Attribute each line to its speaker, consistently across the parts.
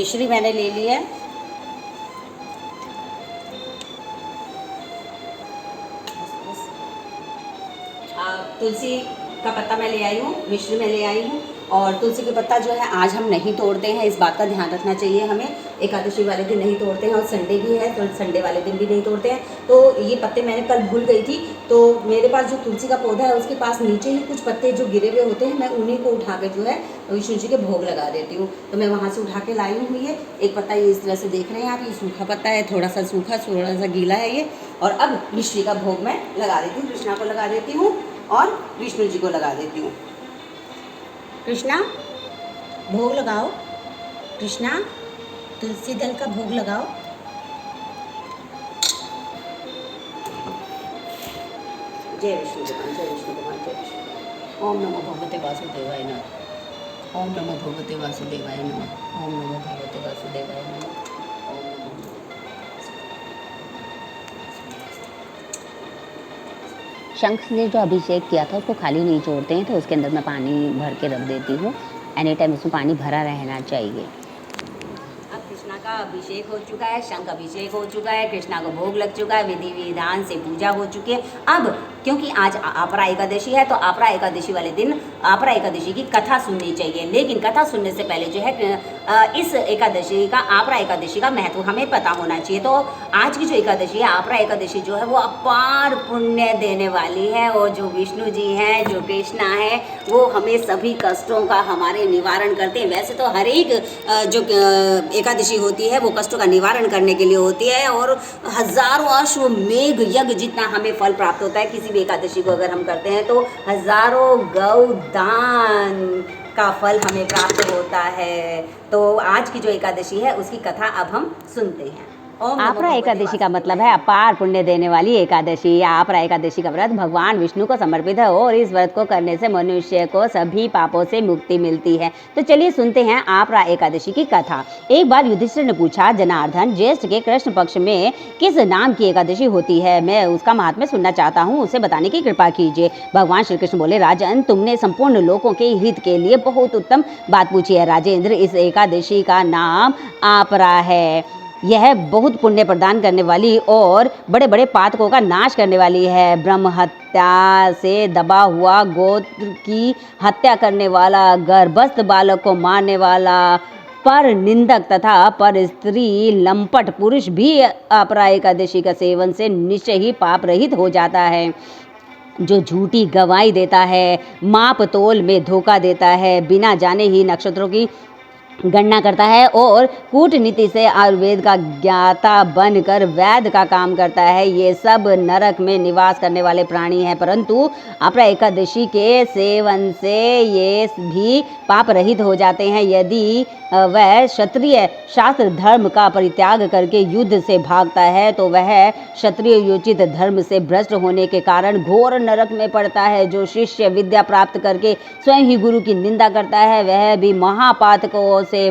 Speaker 1: मिश्री मैंने ले ली है। तुलसी का पत्ता मैं ले आई हूँ, मिश्री मैं ले आई हूँ। और तुलसी के पत्ता जो है आज हम नहीं तोड़ते हैं, इस बात का ध्यान रखना चाहिए हमें। एकादशी वाले दिन नहीं तोड़ते हैं और संडे भी है तो संडे वाले दिन भी नहीं तोड़ते हैं। तो ये पत्ते मैंने कल भूल गई थी, तो मेरे पास जो तुलसी का पौधा है उसके पास नीचे ही कुछ पत्ते जो गिरे हुए होते हैं, मैं उन्हीं को उठा के जो है विष्णु जी के भोग लगा देती हूँ। तो मैं वहाँ से उठा के लाई हूँ ये एक पत्ता, ये इस तरह से देख रहे हैं आप, ये सूखा पत्ता है, थोड़ा सा सूखा थोड़ा सा गीला है ये। और अब मिश्री का भोग मैं लगा देती हूँ, कृष्णा को लगा देती हूँ और विष्णु जी को लगा देती हूँ। कृष्णा भोग लगाओ, कृष्णा तुलसी दल का भोग लगाओ। जय विष्णु भगवान, जय विष्णु भगवान, जय विष्णु। ओम नमो भगवते वासुदेवाय नमः। ओम नमो भगवते वासुदेवाय नमः। ओम नमो भगवते वासुदेवाय नमः।
Speaker 2: शंख से जो अभिषेक किया था उसको खाली नहीं छोड़ते हैं, तो उसके अंदर मैं पानी भर के रख देती हूँ। एनी टाइम उसमें पानी भरा रहना चाहिए।
Speaker 1: अब कृष्णा का अभिषेक हो चुका है, शंख अभिषेक हो चुका है, कृष्णा को भोग लग चुका है, विधि विधान से पूजा हो चुकी है। अब क्योंकि आज आपरा एकादशी है तो आपरा एकादशी वाले दिन आपरा एकादशी की कथा सुननी चाहिए। लेकिन कथा सुनने से पहले जो है इस एकादशी का आपरा एकादशी का महत्व हमें पता होना चाहिए। तो आज की जो एकादशी है आपरा एकादशी जो है वो अपार पुण्य देने वाली है। और जो विष्णु जी हैं, जो कृष्णा है, वो हमें सभी कष्टों का हमारे निवारण करते हैं। वैसे तो हर एक जो एकादशी होती है वो कष्टों का निवारण करने के लिए होती है और हजारों अश्वमेघ यज्ञ जितना हमें फल प्राप्त होता है किसी भी एकादशी को अगर हम करते हैं तो हजारों गौ दान का फल हमें प्राप्त होता है। तो आज की जो एकादशी है उसकी कथा अब हम सुनते हैं।
Speaker 2: आपरा एकादशी का मतलब है अपार पुण्य देने वाली एकादशी। आपरा एकादशी का व्रत भगवान विष्णु को समर्पित है और इस व्रत को करने से मनुष्य को सभी पापों से मुक्ति मिलती है। तो चलिए सुनते हैं आपरा एकादशी की कथा। एक बार युधिष्ठिर ने पूछा, जनार्दन, ज्येष्ठ के कृष्ण पक्ष में किस नाम की एकादशी होती है? मैं उसका महात्म्य सुनना चाहता हूँ, उसे बताने की कृपा कीजिए। भगवान श्री कृष्ण बोले, राजन, तुमने संपूर्ण लोगों के हित के लिए बहुत उत्तम बात पूछी है। राजेंद्र, इस एकादशी का नाम आपरा है। यह बहुत पुण्य प्रदान करने वाली और बड़े बड़े पातकों का नाश करने वाली है। ब्रह्म हत्या से दबा हुआ, गोत्र की हत्या करने वाला, गर्भस्थ बालक को मारने वाला, पर निंदक तथा पर स्त्री लंपट पुरुष भी आपरा एकादशी का सेवन से निश्चय ही पाप रहित हो जाता है। जो झूठी गवाही देता है, माप तोल में धोखा देता है, बिना जाने ही नक्षत्रों की गणना करता है और कूटनीति से आयुर्वेद का ज्ञाता बनकर वैद्य का काम करता है, ये सब नरक में निवास करने वाले प्राणी हैं। परंतु आपरा एकादशी के सेवन से ये भी पाप रहित हो जाते हैं। यदि वह क्षत्रिय शास्त्र धर्म का परित्याग करके युद्ध से भागता है तो वह क्षत्रिय योचित धर्म से भ्रष्ट होने के कारण घोर नरक में पड़ता है। जो शिष्य विद्या प्राप्त करके स्वयं ही गुरु की निंदा करता है वह भी महापातकों से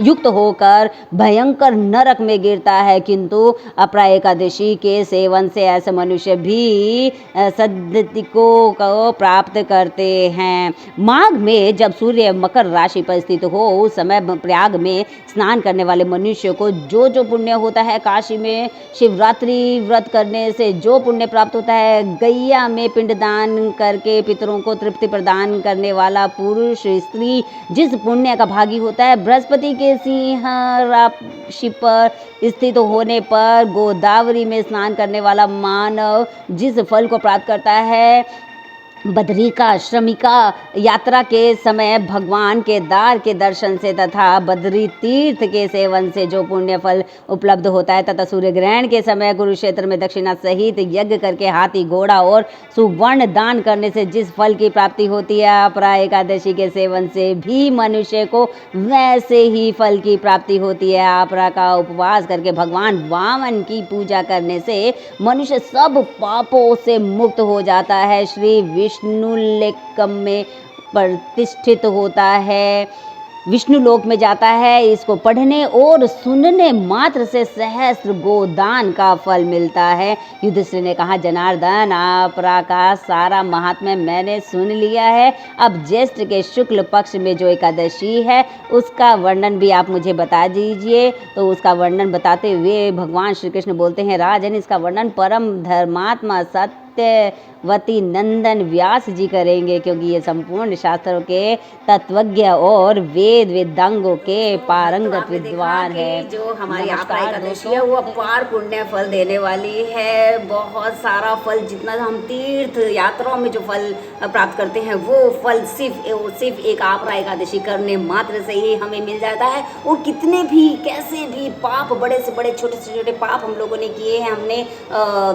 Speaker 2: युक्त होकर भयंकर नरक में गिरता है। किंतु आपरा एकादशी के सेवन से ऐसे मनुष्य भी सद्गतिकों को प्राप्त करते हैं। माघ में जब सूर्य मकर राशि पर स्थित हो उस समय प्रयाग में स्नान करने वाले मनुष्य को जो जो पुण्य होता है, काशी में शिवरात्रि व्रत करने से जो पुण्य प्राप्त होता है, गैया में पिंडदान करके पितरों को तृप्ति प्रदान करने वाला पुरुष स्त्री जिस पुण्य का भागी होता है, बृहस्पति के सिंह राशि पर स्थित होने पर गोदावरी में स्नान करने वाला मानव जिस फल को प्राप्त करता है, बद्रिका श्रमिका यात्रा के समय भगवान केदार के दर्शन से तथा बद्री तीर्थ के सेवन से जो पुण्य फल उपलब्ध होता है, तथा सूर्य ग्रहण के समय कुरुक्षेत्र में दक्षिणा सहित यज्ञ करके हाथी घोड़ा और सुवर्ण दान करने से जिस फल की प्राप्ति होती है, आपरा एकादशी के सेवन से भी मनुष्य को वैसे ही फल की प्राप्ति होती है। आपरा का उपवास करके भगवान वामन की पूजा करने से मनुष्य सब पापों से मुक्त हो जाता है, श्री विष्णुलेकम में प्रतिष्ठित होता है। विष्णु लोक में जाता है। इसको पढ़ने और सुनने मात्र से सहस्त्र गोदान का फल मिलता है। युधिष्ठिर ने कहा, जनार्दन, आपरा का सारा महात्म्य मैंने सुन लिया है। अब ज्येष्ठ के शुक्ल पक्ष में जो एकादशी है उसका वर्णन भी आप मुझे बता दीजिए। तो उसका वर्णन बताते हुए भगवान श्री कृष्ण बोलते हैं, राजन, इसका वर्णन परम धर्मात्मा सत्यवती नंदन व्यास जी करेंगे, क्योंकि ये संपूर्ण शास्त्रों के तत्वज्ञ और वेद वेदांगों के पारंगत विद्वान है।
Speaker 1: जो हमारी आपरा
Speaker 2: नमस्कार
Speaker 1: एकादशी है वो अपार पुण्य फल देने वाली है। बहुत सारा फल, जितना हम तीर्थ यात्राओं में जो फल प्राप्त करते हैं वो फल सिर्फ एक आपरा एकादशी करने मात्र से ही हमें मिल जाता है। और कितने भी कैसे भी पाप, बड़े से बड़े छोटे से छोटे पाप हम लोगों ने किए हैं, हमने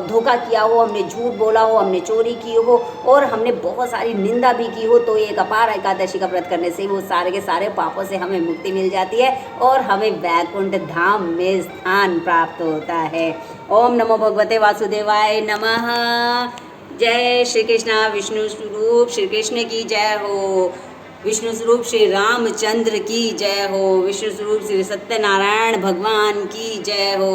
Speaker 1: धोखा किया हो, हमने झूठ बोला हो, हमने चोरी की हो और हमने बहुत सारी निंदा भी की हो, तो एक अपार एकादशी का व्रत करने से वो सारे के सारे पापों से हमें मुक्ति मिल जाती है और हमें वैकुंठ धाम में स्थान प्राप्त होता है। ओम नमो भगवते वासुदेवाय नमः। जय श्री कृष्णा। विष्णु स्वरूप श्री कृष्ण की जय हो। विष्णु स्वरूप श्री रामचंद्र की जय हो। विष्णु स्वरूप श्री सत्यनारायण भगवान की जय हो।